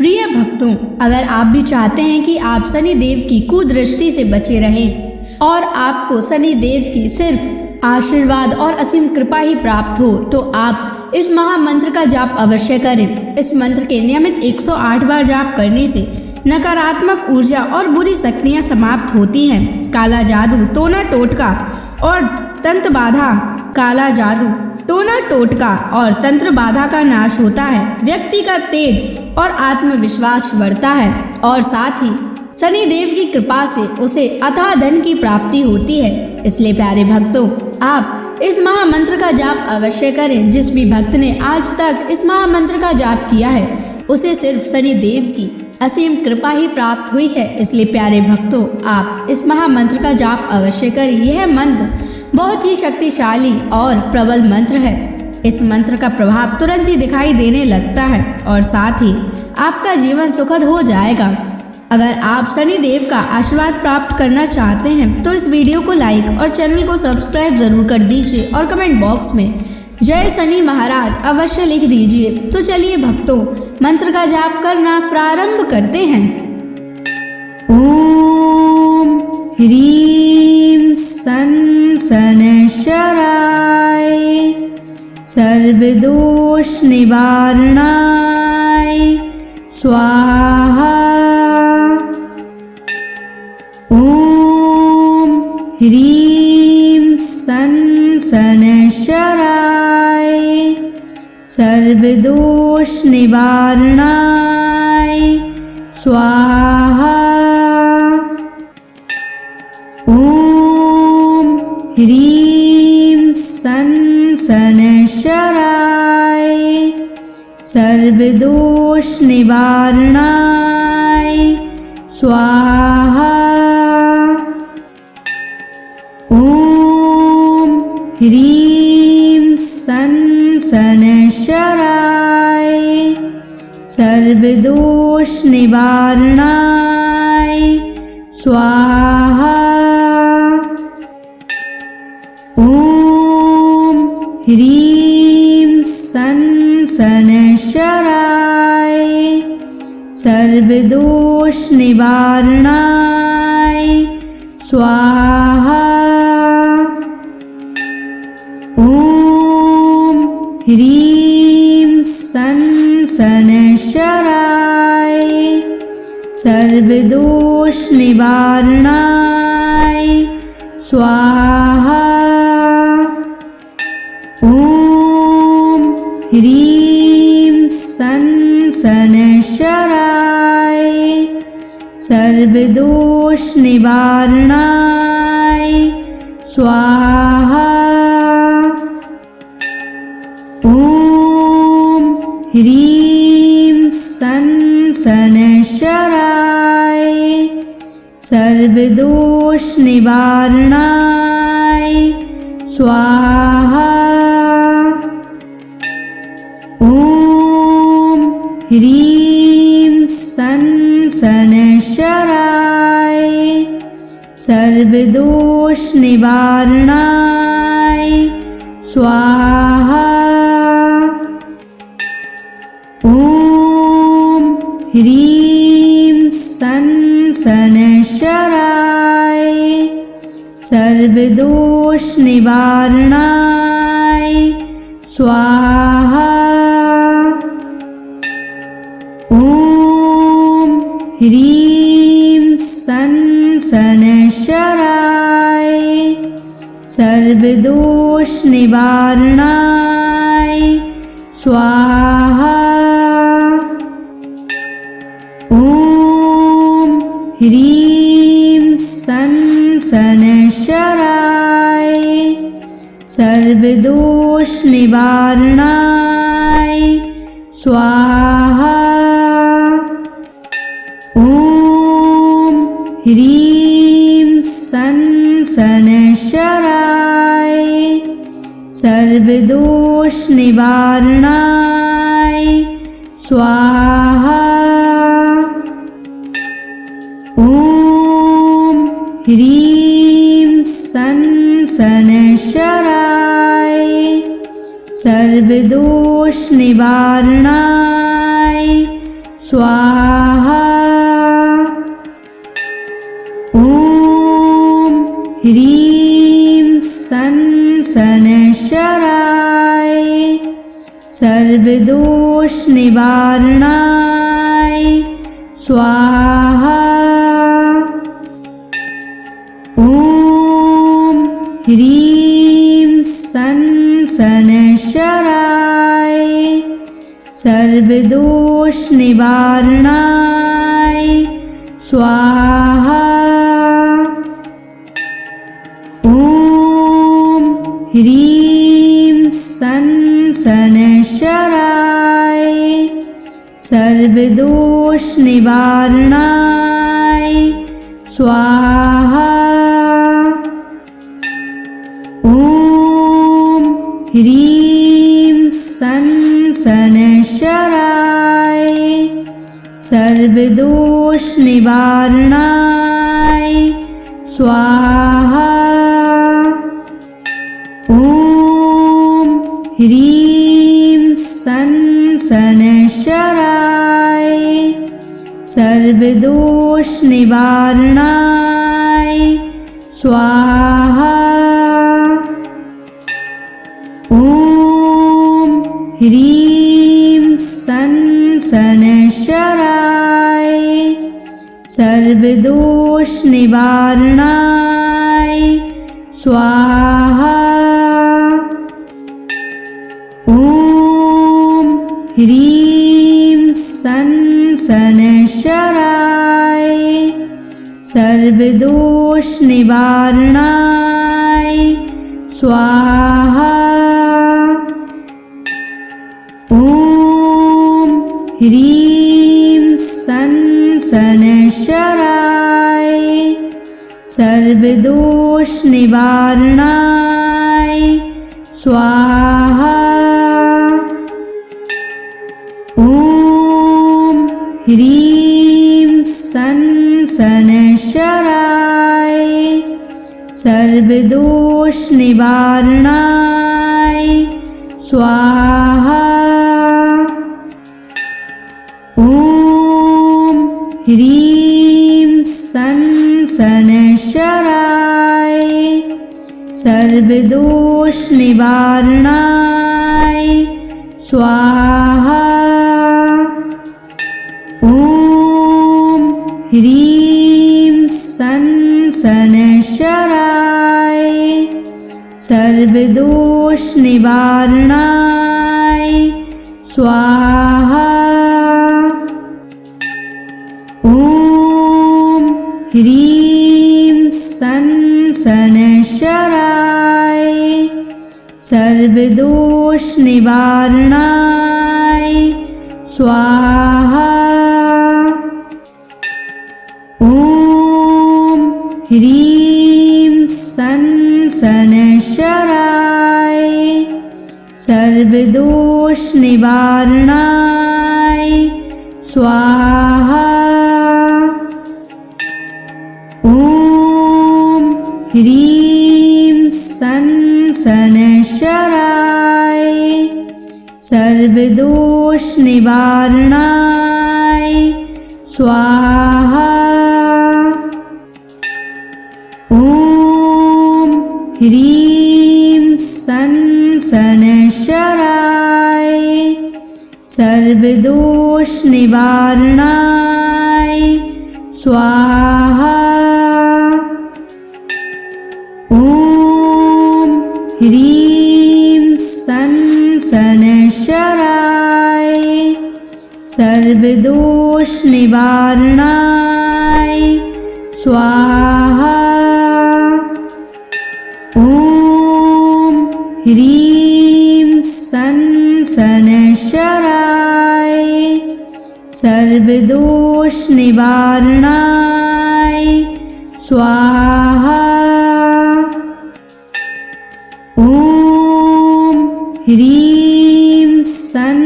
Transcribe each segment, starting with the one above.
प्रिय भक्तों, अगर आप भी चाहते हैं कि आप शनि देव की कुदृष्टि से बचे रहें और आपको शनि देव की सिर्फ आशीर्वाद और असीम कृपा ही प्राप्त हो, तो आप इस महामंत्र का जाप अवश्य करें। इस मंत्र के नियमित 108 बार जाप करने से नकारात्मक ऊर्जा और बुरी शक्तियां समाप्त होती हैं। काला जादू, टोना टोटका और तंत्र बाधा, काला जादू, टोना टोटका और तंत्र बाधा का नाश होता है। व्यक्ति का तेज और आत्मविश्वास बढ़ता है और साथ ही शनि देव की कृपा से उसे अथाह धन की प्राप्ति होती है। इसलिए प्यारे भक्तों, आप इस महामंत्र का जाप अवश्य करें। जिस भी भक्त ने आज तक इस महामंत्र का जाप किया है, उसे सिर्फ शनि देव की असीम कृपा ही प्राप्त हुई है। इसलिए प्यारे भक्तों, आप इस महामंत्र का जाप अवश्य करें। यह मंत्र बहुत ही शक्तिशाली और प्रबल मंत्र है। इस मंत्र का प्रभाव तुरंत ही दिखाई देने लगता है और साथ ही आपका जीवन सुखद हो जाएगा। अगर आप शनि देव का आशीर्वाद प्राप्त करना चाहते हैं तो इस वीडियो को लाइक और चैनल को सब्सक्राइब जरूर कर दीजिए और कमेंट बॉक्स में जय शनि महाराज अवश्य लिख दीजिए। तो चलिए भक्तों, मंत्र का जाप करना प्रारंभ करते हैं। ओम ह्रीं सन शनैश्चराय सर्वदोष निवारणाय स्वाहा। ओम ह्रीं सन शनैश्चराय सर्वदोष निवारणाय स्वाहा। ओम ह्रीं सन शनैश्चराय सर्वदोष निवारणाय स्वाहा। ओम ह्रीं सन शनैश्चराय सर्वदोष निवारणाय स्वाहा। ओम ह्रीं सन शनैश्चराय सर्वदोष निवारणाय स्वाहा। ओम ह्रीं सन शनैश्चराय सर्वदोष निवारणाय स्वाहा। ओम ह्रीं सन शनैश्चराय सर्वदोष निवारणाय स्वाहा। ओम ह्रीं सन शनैश्चराय सर्वदोष निवारणाय स्वाहा। ओम ह्रीं सन शनैश्चराय सर्वदोष निवारणाय स्वाहा। ओम ह्रीं सन शनैश्चराय सर्वदोष निवारणाय स्वाहा। ओम ह्रीं सन शनैश्चराय सर्वदोष निवारणाय स्वाहा। ओम ह्रीं सन शनैश्चराय सर्वदोष निवारणाय स्वाहा। ओम ह्रीं सन शनैश्चराय सर्वदोष निवारणाय स्वाहा। ओम ह्रीं सन शनैश्चराय सर्वदोष निवारणाय स्वाहा। ॐ ह्रीं सन् शनैश्चराय सर्वदोषनिवारणाय स्वाहा। ॐ ह्रीं सन् शनैश्चराय सर्वदोषनिवारणाय स्वाहा। ॐ ह्रीं सन् शनैश्चराय सर्वदोषनिवारणाय स्वाहा। ॐ ह्रीं सन् शनैश्चराय सर्वदोषनिवारणाय स्वाहा। ॐ ह्रीं सन् शनैश्चराय सर्वदोषनिवारणाय स्वाहा। ॐ ह्रीं सन् शनैश्चराय सर्वदोषनिवारणाय स्वाहा। ॐ ह्रीं सन् शनैश्चराय सर्वदोषनिवारणाय स्वाहा। ॐ ह्रीं सन् शनैश्चराय सर्वदोषनिवारणाय स्वाहा। ॐ ह्रीं सन् शनैश्चराय सर्वदोषनिवारणाय स्वाहा। ॐ ह्रीं सन् शनैश्चराय सर्वदोषनिवारणाय स्वाहा। ॐ ह्रीं सन् शनैश्चराय सर्वदोषनिवारणाय स्वाहा। ॐ ह्रीं सन् शनैश्चराय सर्वदोषनिवारणाय स्वाहा। ॐ ह्रीं सन् शनैश्चराय सर्वदोषनिवारणाय स्वाहा। ॐ ह्रीं सन् शनैश्चराय सर्वदोषनिवारणाय स्वाहा। ॐ ह्रीं सन् शनैश्चराय सर्वदोषनिवारणाय स्वाहा। ॐ ह्रीं सन् शनैश्चराय सर्वदोषनिवारणाय स्वाहा। ॐ ह्रीं सन् शनैश्चराय सर्वदोषनिवारणाय स्वाहा। ॐ ह्रीं सन्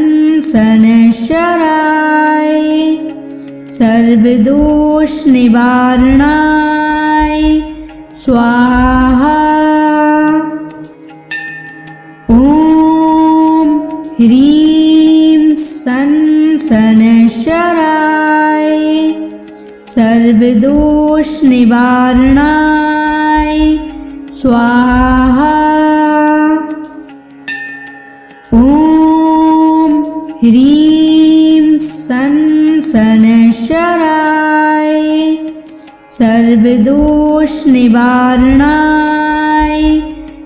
शनैश्चराय सर्वदोषनिवारणाय स्वाहा। ॐ ह्रीं सन् सनशराय सर्वदोष निवारणाय स्वाहा। ॐ ह्रीं सनशराय सर्वदोष निवारणाय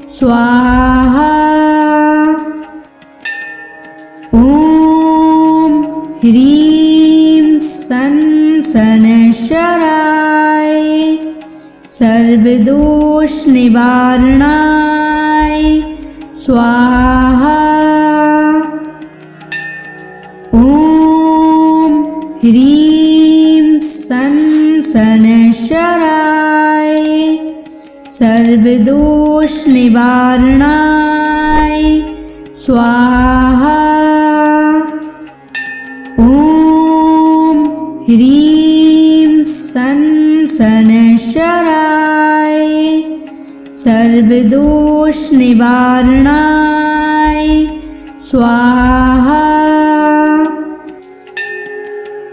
स्वाहा। ॐ ह्रीं सनशराय सर्वदोष निवारणाय स्वाहा। ॐ ह्रीं सनशराय सर्वदोष निवारणाय स्वाहा। ॐ ह्रीं सनशराय सर्वदोष निवारणाय स्वाहा।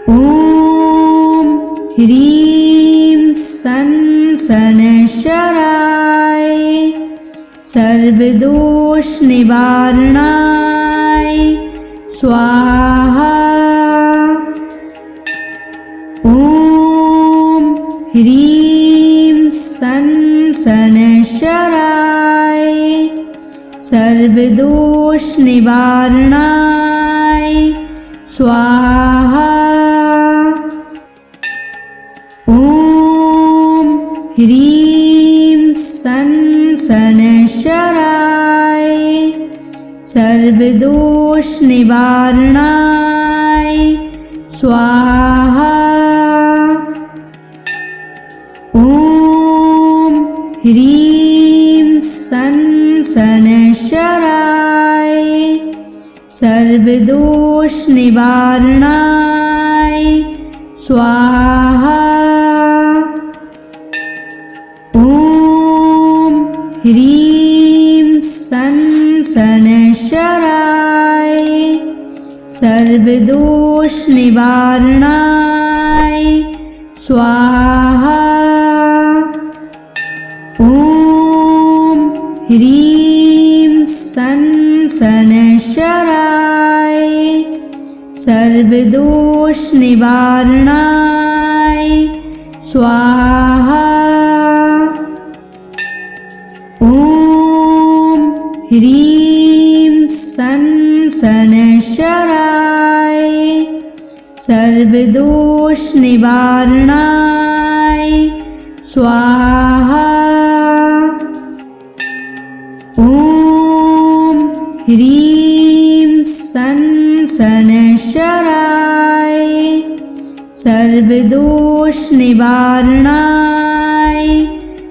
ॐ ह्रीं सनशराय सर्वदोष निवारणाय स्वाहा। ॐ ह्रीं सनशराय सर्वदोष निवारणाय स्वाहा। ॐ ह्रीं सनशराय सर्वदोष निवारणाय स्वाहा। ॐ ह्रीं सनशराय सर्वदोष निवारणाय स्वाहा। ॐ ह्रीं सनशराय सर्वदोष निवारणाय स्वाहा। ॐ ह्रीं सनशराय सर्वदोष निवारणाय स्वाहा। ॐ ह्रीं सनशराय सर्वदोष निवारणाय स्वाहा। ॐ ह्रीं सनशराय सर्वदोष निवारणाय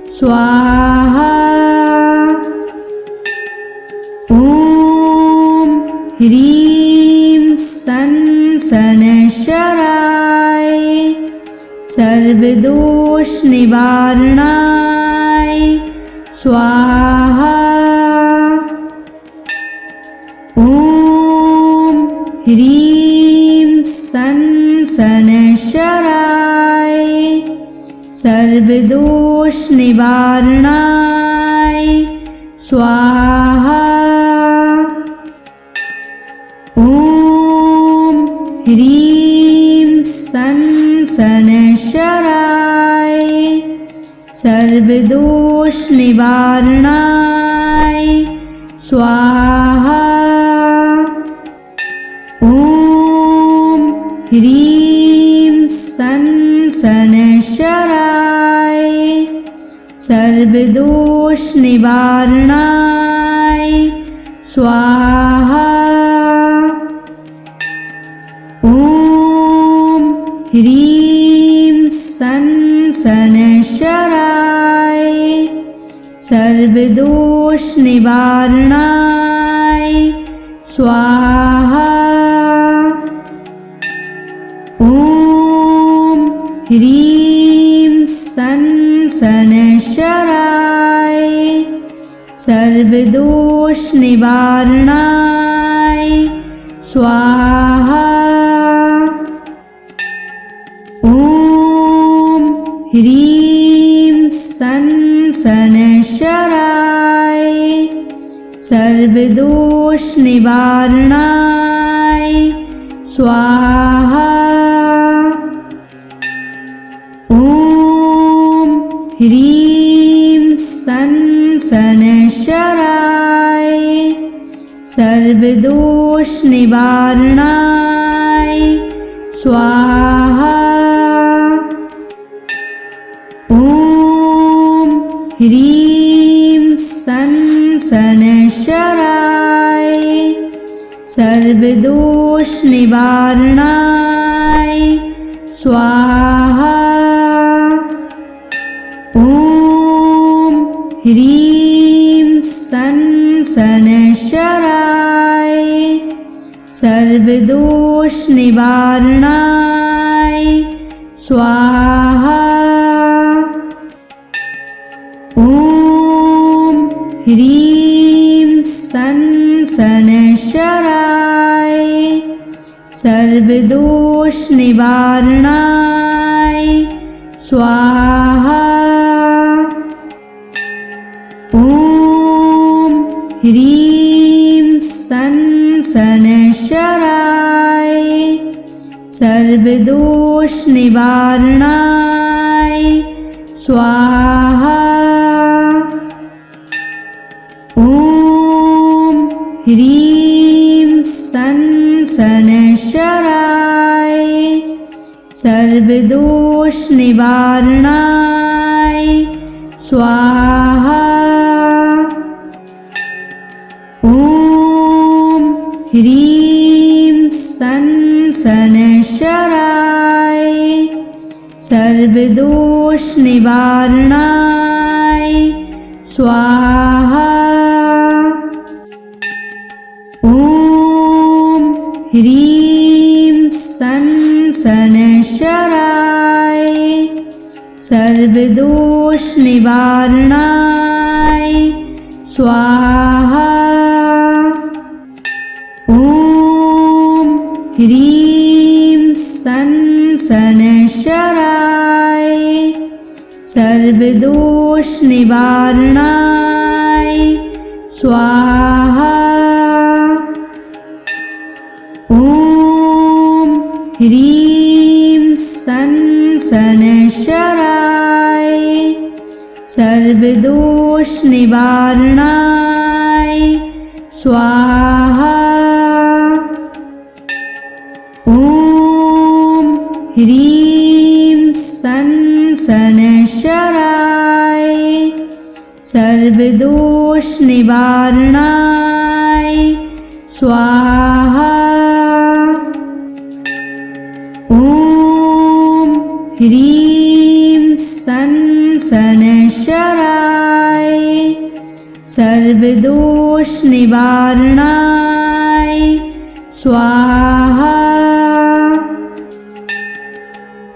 स्वाहा। ॐ ह्रीं सनशराय सर्वदोष निवारणाय स्वाहा। ॐ ह्रीं सनशराय सर्वदोष निवारणाय स्वाहा। ॐ ह्रीं सनशराय सर्वदोष निवारणाय स्वाहा। ॐ ह्रीं सनशराय सर्वदोष निवारणाय स्वाहा। ॐ ह्रीं सनशराय सर्वदोष निवारणाय स्वाहा। ॐ ह्रीं सनशराय सर्वदोष निवारणाय स्वाहा। ह्रीं सन शनैश्चराय सर्वदोष निवारणाय स्वाहा। ॐ ह्रीं सन शनैश्चराय सर्वदोष निवारणाय स्वाहा। ॐ ह्रीं सन शनैश्चराय सर्वदोष निवारणाय स्वाहा। ॐ ह्रीं सन शनैश्चराय सर्वदोष निवारणाय स्वाहा। ॐ ह्रीं सन शनैश्चराय सर्वदोष निवारणाय स्वाहा। ॐ ह्रीं सन शनैश्चराय सर्वदोष निवारणाय स्वाहा। ॐ ह्रीं सन शनैश्चराय सर्वदोष निवारणाय स्वाहा। ॐ ह्रीं सन शनैश्चराय सर्वदोष निवारणाय स्वाहा। ॐ ह्रीं सन शनैश्चराय सर्वदोष निवारणाय स्वाहा। ॐ ह्रीं सन शनैश्चराय सर्वदोष निवारणाय स्वाहा। ॐ ह्रीं सन शनैश्चराय सर्वदोष निवारणाय स्वाहा। ॐ ह्रीं सन शनैश्चराय सर्वदोष निवारणाय स्वाहा। ॐ ह्रीं सन शनैश्चराय सर्वदोष निवारणाय स्वाहा।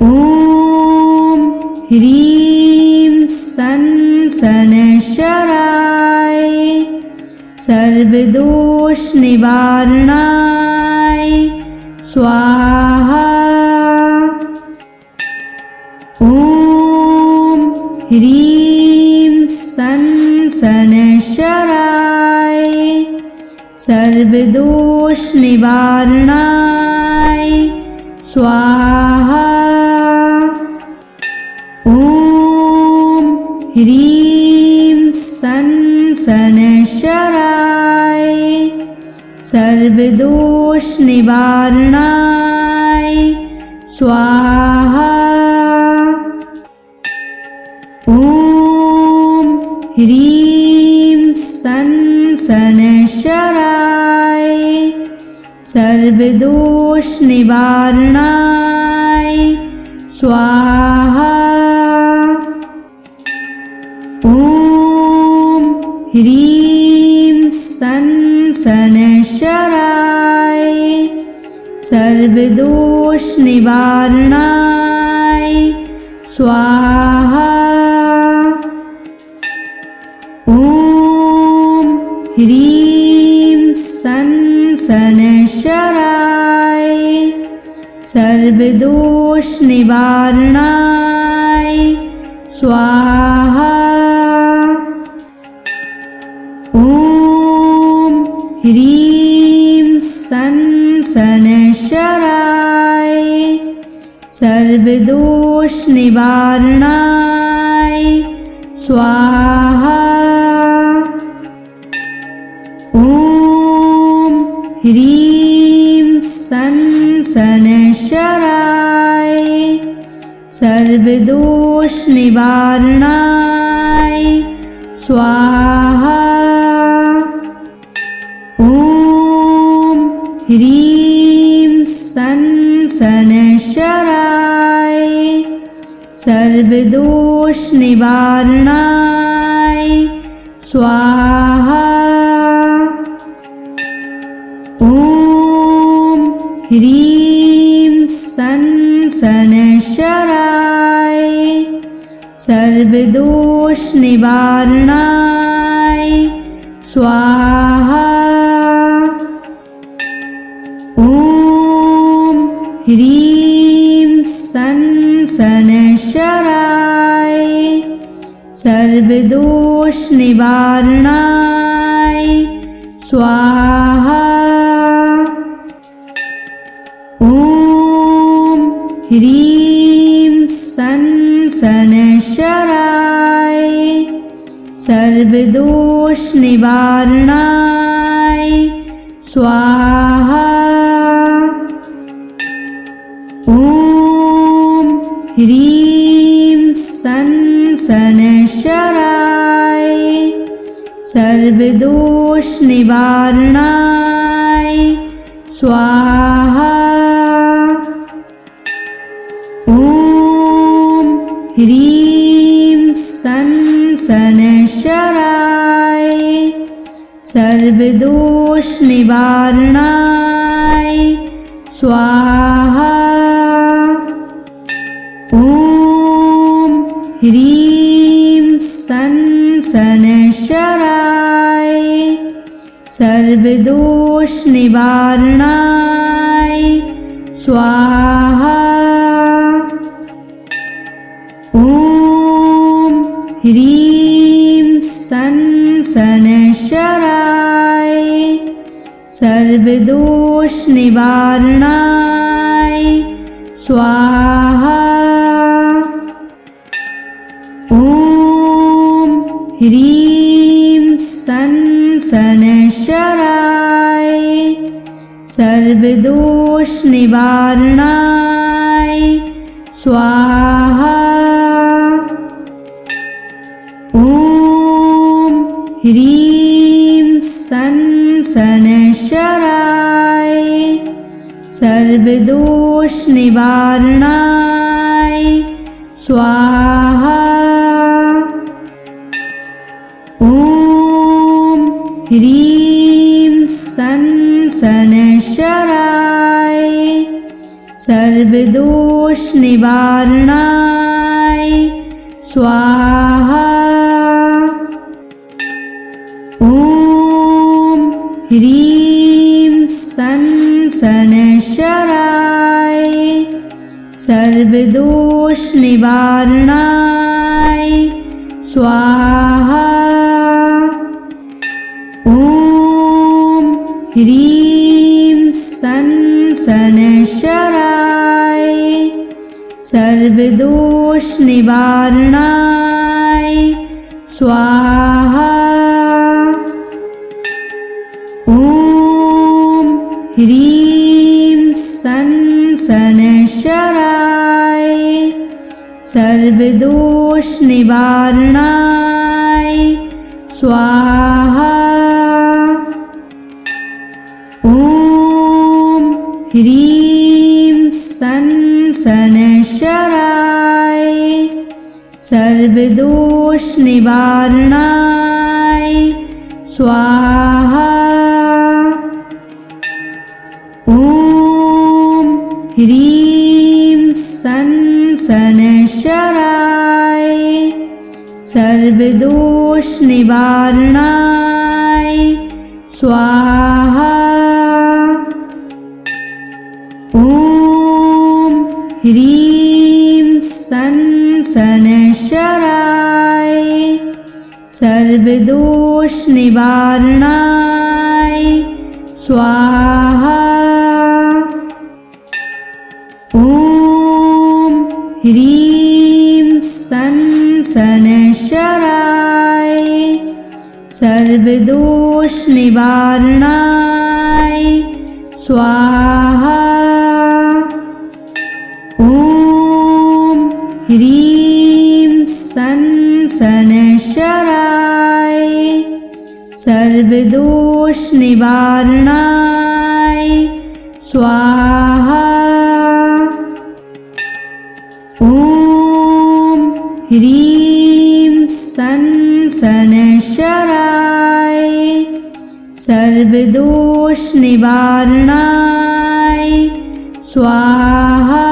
ॐ ह्रीं सन शनैश्चराय सर्वदोष निवारणाय स्वाहा। ॐ ह्रीं सन शनैश्चराय सर्वदोष निवारणाय स्वाहा। ॐ ह्रीं सन शनैश्चराय सर्वदोष निवारणाय स्वाहा। ॐ ह्रीं सन शनैश्चराय सर्वदोष निवारणाय स्वाहा। ॐ ह्रीं सन शनैश्चराय सर्वदोष निवारणाय स्वाहा। ॐ ह्रीं सन शनैश्चराय सर्वदोष निवारणाय स्वाहा। ॐ ह्रीं सन् शनैश्चराय सर्वदोषनिवारणाय स्वाहा। ॐ ह्रीं सन् शनैश्चराय सर्वदोषनिवारणाय स्वाहा। ॐ ह्रीं सन् शनैश्चराय सर्वदोषनिवारणाय स्वाहा। ॐ ह्रीं सन् शनैश्चराय सर्वदोषनिवारणाय स्वाहा। ॐ ह्रीं सन् शनैश्चराय सर्वदोषनिवारणाय स्वाहा। ॐ ह्रीं सन् शनैश्चराय सर्वदोषनिवारणाय स्वाहा। ॐ ह्रीं सन् शनैश्चराय सर्वदोषनिवारणाय स्वाहा। ॐ ह्रीं सन् शनैश्चराय सर्वदोषनिवारणाय स्वाहा। ॐ ह्रीं सन् शनैश्चराय सर्वदोषनिवारणाय स्वाहा। ॐ ह्रीं सन् शनैश्चराय सर्वदोषनिवारणाय स्वाहा। ॐ ह्रीं सन् शनैश्चराय सर्वदोषनिवारणाय स्वाहा। ॐ ह्रीं सन् शनैश्चराय सर्वदोषनिवारणाय स्वाहा। ॐ ह्रीं सन् शनैश्चराय सर्वदोषनिवारणाय स्वाहा। ॐ ह्रीं सन् शनैश्चराय सर्वदोषनिवारणाय स्वाहा। ॐ ह्रीं सन् शनैश्चराय सर्वदोषनिवारणाय स्वाहा। ॐ ह्रीं सन् शनैश्चराय सर्वदोषनिवारणाय स्वाहा। ॐ ह्रीं सन् शनैश्चराय सर्वदोषनिवारणाय स्वाहा। ॐ ह्रीं सन् शनैश्चराय सर्वदोषनिवारणाय स्वाहा। ॐ ह्रीं सन् शनैश्चराय सर्वदोष निवारणाय स्वाहा। ॐ ह्रीं सं शनैश्चराय सर्वदोष निवारणाय स्वाहा। ॐ ह्रीं सं शनैश्चराय सर्वदोष निवारणाय स्वाहा। ॐ ह्रीं सं शनैश्चराय सर्वदोष निवारणाय स्वाहा।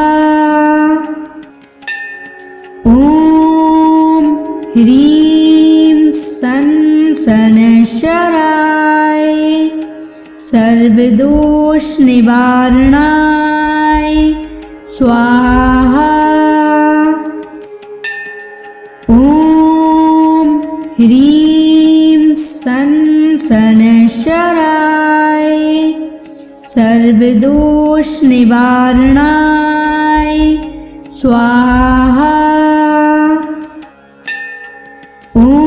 ॐ ह्रीं सं शनैश्चराय सर्वदोष निवारणाय स्वाहा। ॐ ह्रीं सं शनैश्चराय सर्वदोष निवारणाय स्वाहा। ॐ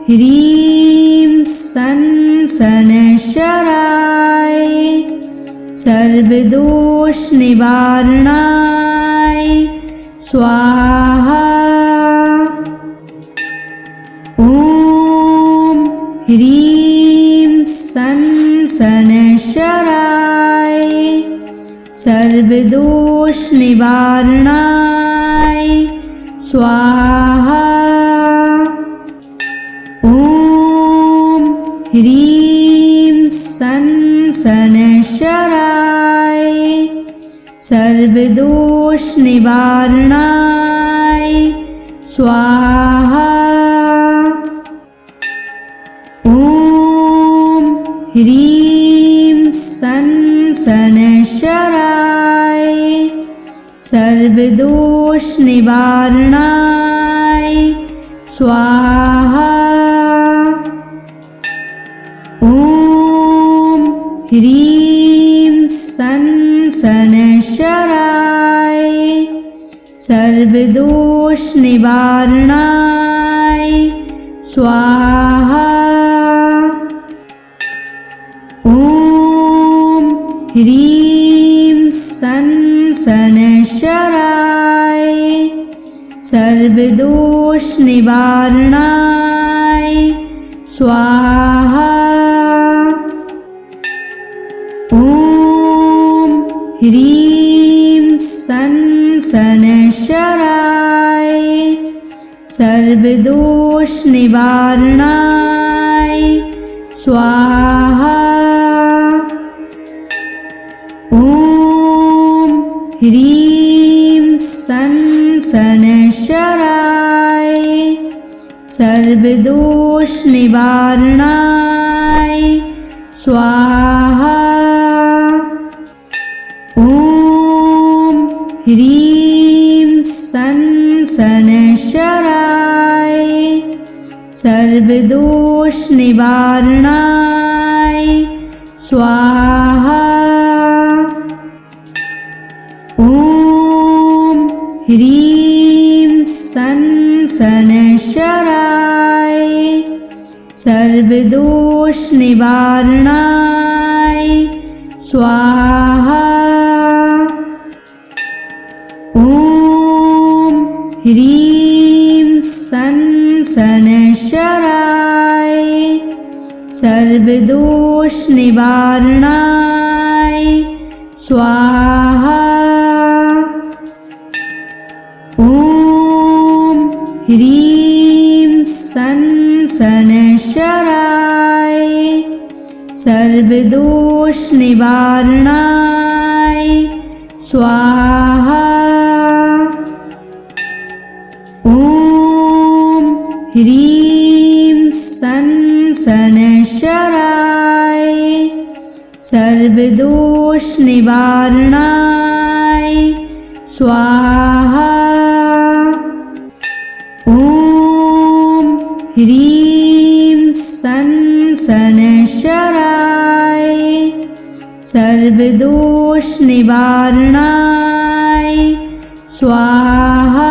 ह्रीं सं शनैश्चराय सर्वदोष निवारणाय स्वाहा। ॐ ह्रीं सं शनैश्चराय सर्वदोष निवारणाय स्वाहा। ॐ ह्रीं सं शनैश्चराय सर्वदोष निवारणाय स्वाहा। ॐ ह्रीं सं शनैश्चराय सर्वदोष निवारणाय स्वाहा। ॐ ह्रीं सं शनैश्चराय सर्वदोष निवारणाय स्वाहा। ॐ ह्रीं सं शनैश्चराय सर्वदोष निवारणाय स्वाहा। ॐ ह्रीं सं शनैश्चराय सर्वदोष निवारणाय स्वाहा। ॐ ह्रीं सं शनैश्चराय सर्वदोष निवारणाय स्वाहा। ॐ ह्रीं सं शनैश्चराय सर्वदोष निवारणाय स्वाहा। ॐ ह्रीं सं शनैश्चराय सर्वदोष निवारणाय स्वाहा। ॐ ह्रीं सं शनैश्चराय सर्वदोष निवारणाय स्वाहा। ॐ ह्रीं सं शनैश्चराय सर्वदोष निवारणाय स्वाहा। ॐ ह्रीं सं शनैश्चराय सर्वदोष निवारणाय स्वाहा। ॐ ह्रीं सन शनैश्चराय सर्वदोष निवारणाय स्वाहा।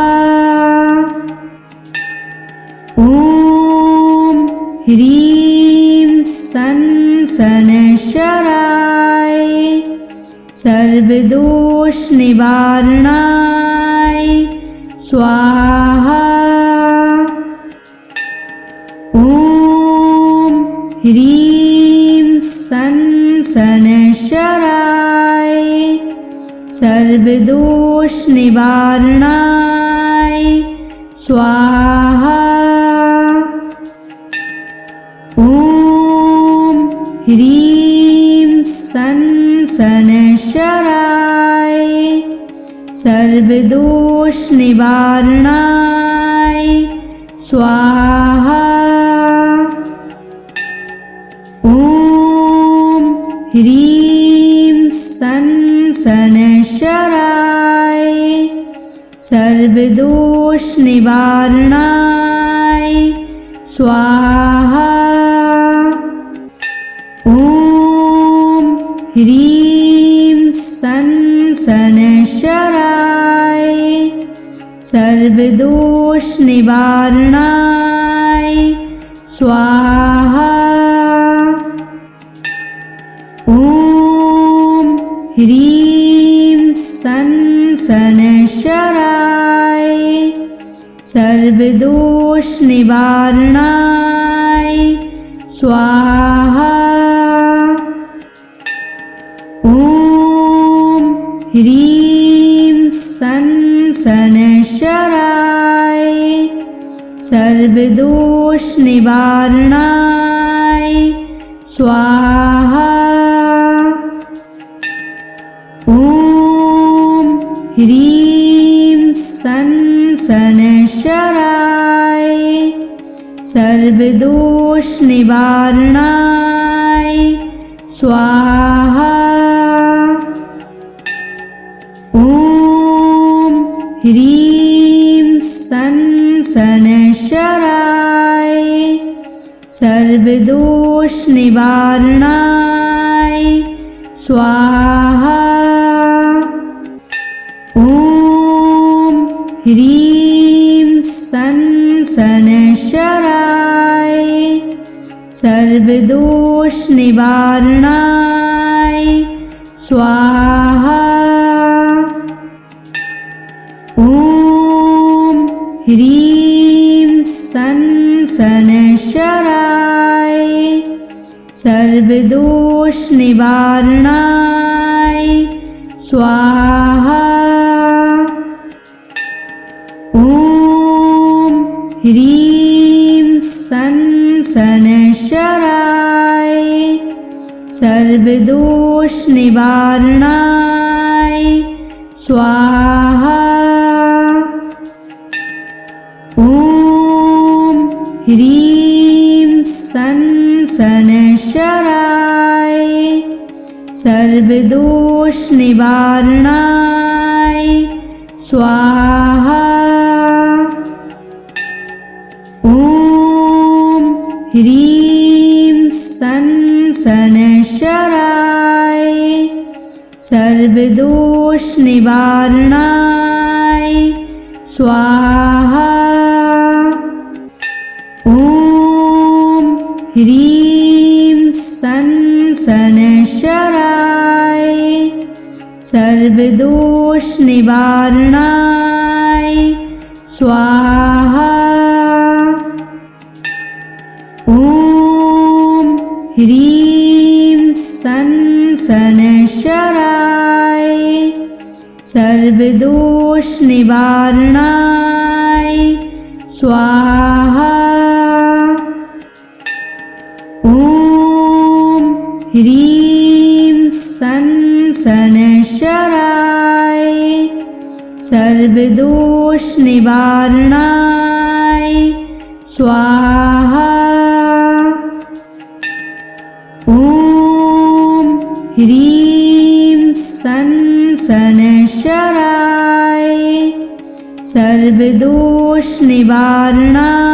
ॐ ह्रीं सन शनैश्चराय सर्वदोष निवारणाय स्वाहा। ॐ ह्रीं सन शनैश्चराय सर्वदोष निवारणाय स्वाहा। ॐ ह्रीं सन शनैश्चराय सर्वदोष निवारणाय स्वाहा। ॐ ह्रीं सन शनैश्चराय सर्वदोष निवारणाय स्वाहा। ॐ ह्रीं सन शनैश्चराय सर्वदोष निवारणाय स्वाहा। ॐ ह्रीं सन शनैश्चराय सर्वदोष निवारणाय स्वाहा। ॐ ह्रीं सन शनैश्चराय सर्वदोष निवारणाय स्वाहा। ॐ ह्रीं सन शनैश्चराय सर्वदोष निवारणाय स्वाहा। ॐ ह्रीं सन शनैश्चराय सर्वदोष निवारणाय स्वाहा। ॐ ह्रीं सन शनैश्चराय सर्वदोष निवारणाय स्वाहा। ॐ ह्रीं सन शनैश्चराय सर्वदोष निवारणाय स्वाहा। ॐ ह्रीं सन शनैश्चराय सर्वदोष निवारणाय स्वाहा। ॐ ह्रीं सन शनैश्चराय सर्वदोष निवारणाय स्वाहा। ॐ ह्रीं सन शनैश्चराय सर्वदोष निवारणाय स्वाहा। ॐ ह्रीं सन शनैश्चराय सर्वदोष निवारणाय स्वाहा। ॐ ह्रीं सन शनैश्चराय सर्वदोष निवारणाय स्वाहा। ॐ ह्रीं सन शनैश्चराय सर्वदोष निवारणाय स्वाहा। ॐ ह्रीं सन शनैश्चराय सर्वदोष निवारणाय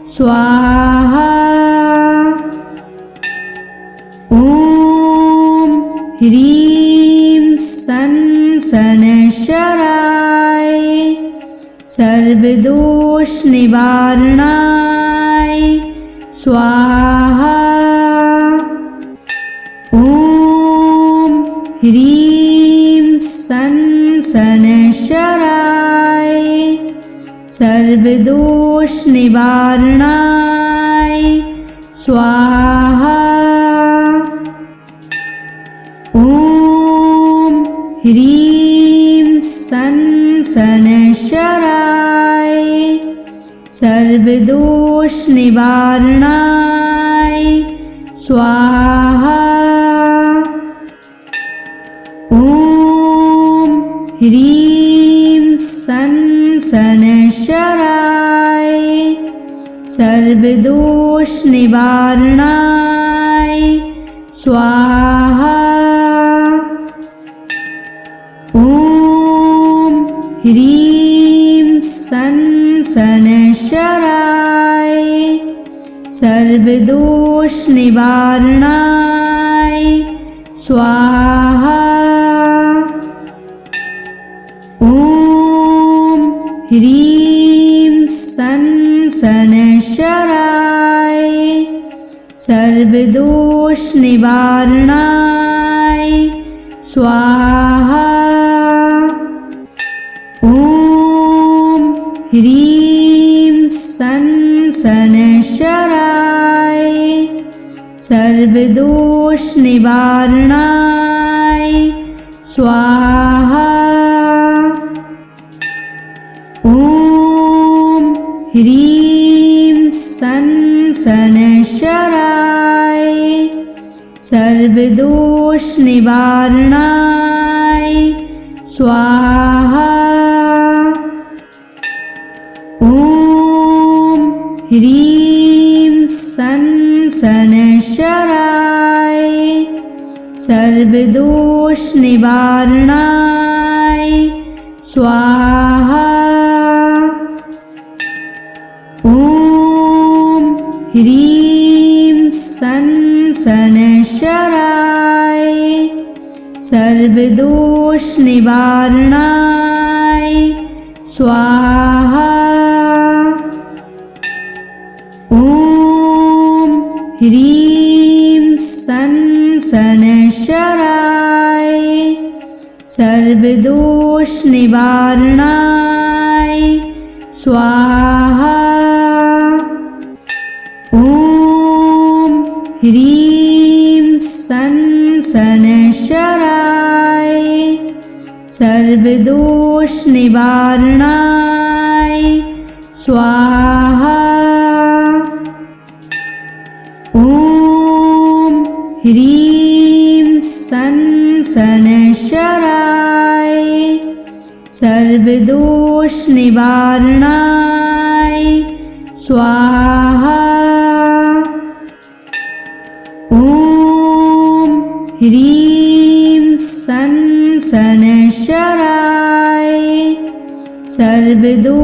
स्वाहा। ॐ ह्रीं सन् शनैश्चराय सर्वदोषनिवारणाय स्वाहा। ॐ ह्रीं सन् शनैश्चराय सर्वदोषनिवारणाय स्वाहा। ॐ ह्रीं सन् शनैश्चराय सर्वदोषनिवारणाय स्वाहा। ॐ ह्रीं सन् शनैश्चराय सर्वदोषनिवारणाय स्वाहा। ॐ ह्रीं सन् शनैश्चराय सर्वदोषनिवारणाय स्वाहा। ॐ ह्रीं सन् शनैश्चराय सर्वदोषनिवारणाय स्वाहा। ॐ ह्रीं सन् शनैश्चराय सर्वदोषनिवारणाय स्वाहा। ॐ ह्रीं सन् शनैश्चराय सर्वदोषनिवारणाय स्वाहा। ॐ ह्रीं सन् शनैश्चराय सर्वदोषनिवारणाय स्वाहा। ॐ ह्रीं सन् शनैश्चराय सर्वदोषनिवारणाय स्वाहा। ॐ ह्रीं सन् शनैश्चराय सर्वदोषनिवारणाय स्वाहा। ॐ ह्रीं सन् शनैश्चराय सर्वदोषनिवारणाय स्वाहा। ॐ ह्रीं सन् शनैश्चराय सर्वदोषनिवारणाय स्वाहा। ॐ ह्रीं सन् शनैश्चराय सर्वदोषनिवारणाय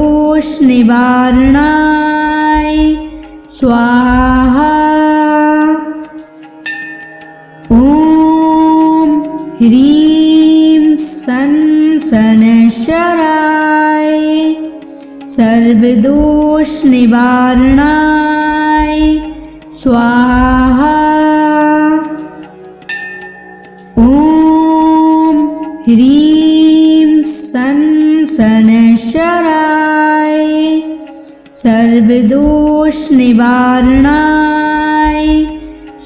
स्वाहा। ॐ ह्रीं सन् शनैश्चराय सर्वदोषनिवारणाय स्वाहा। ॐ ह्रीं सन् शनैश्चराय सर्वदोषनिवारणाय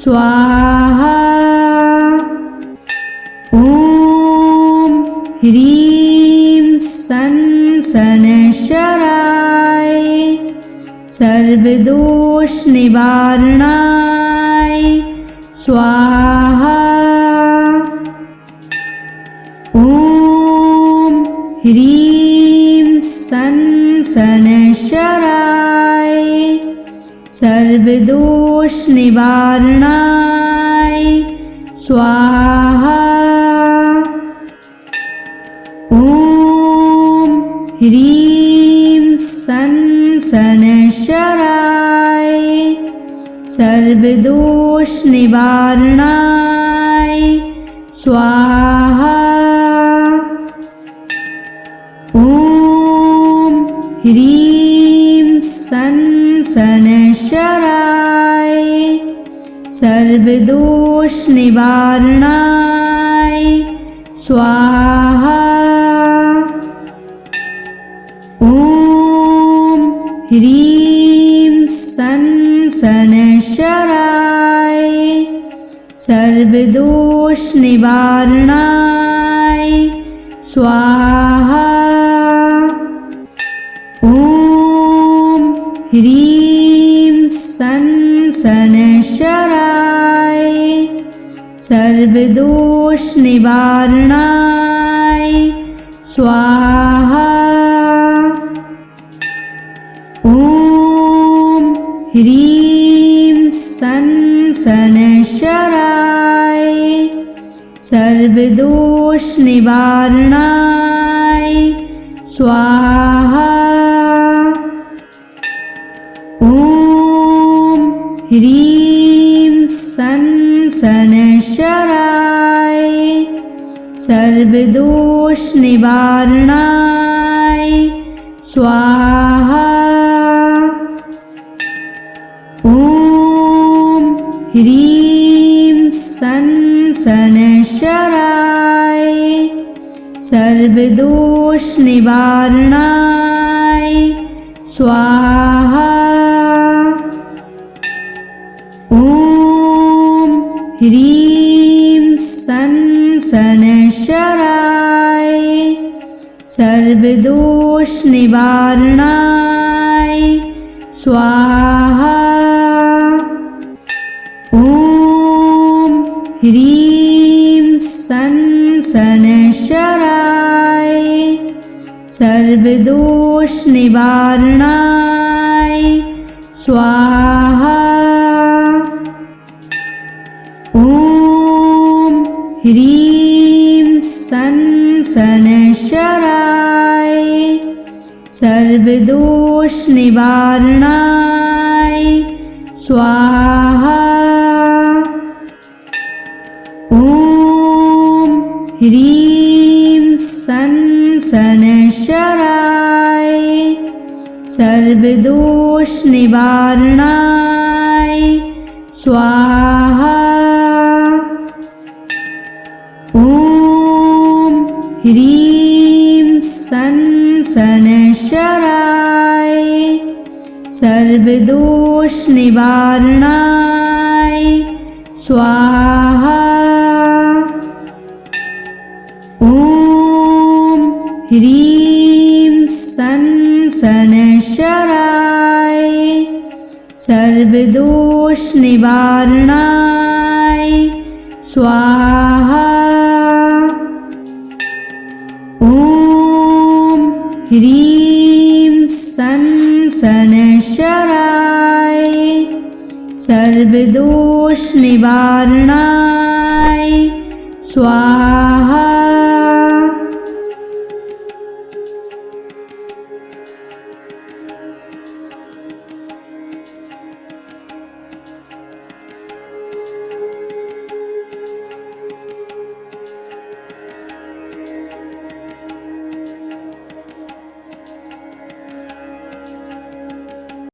स्वाहा। ॐ ह्रीं सन् शनैश्चराय सर्वदोषनिवारणाय स्वाहा। ॐ ह्रीं सन् शनैश्चराय सर्वदोषनिवारणाय स्वाहा। ॐ ह्रीं सन् शनैश्चराय सर्वदोष निवारणाय स्वाहा। ॐ ह्रीं सं शनैश्चराय सर्वदोष निवारणाय स्वाहा। ॐ ह्रीं सं शनैश्चराय सर्वदोष निवारणाय स्वाहा। ॐ ह्रीं सं शनैश्चराय सर्वदोष निवारणाय स्वाहा। ॐ ह्रीं सं शनैश्चराय सर्वदोष निवारणाय स्वाहा। ॐ ह्रीं सं शनैश्चराय सर्वदोष निवारणाय स्वाहा। ॐ ह्रीं सं शनैश्चराय सर्वदोष निवारणाय स्वाहा। ॐ ह्रीं सं शनैश्चराय सर्वदोष निवारणाय स्वाहा। ॐ ह्रीं सं शनैश्चराय सर्वदोष निवारणाय स्वाहा। ॐ ह्रीं सं शनैश्चराय सर्वदोष निवारणाय स्वाहा। ॐ ह्रीं सं शनैश्चराय सर्वदोष निवारणाय स्वाहा। ॐ ह्रीं सं शनैश्चराय सर्वदोष निवारणाय स्वाहा। ॐ ह्रीं सं शनैश्चराय सर्वदोष निवारणाय स्वाहा। ॐ ह्रीं सं शनैश्चराय सर्वदोष निवारणाय स्वाहा।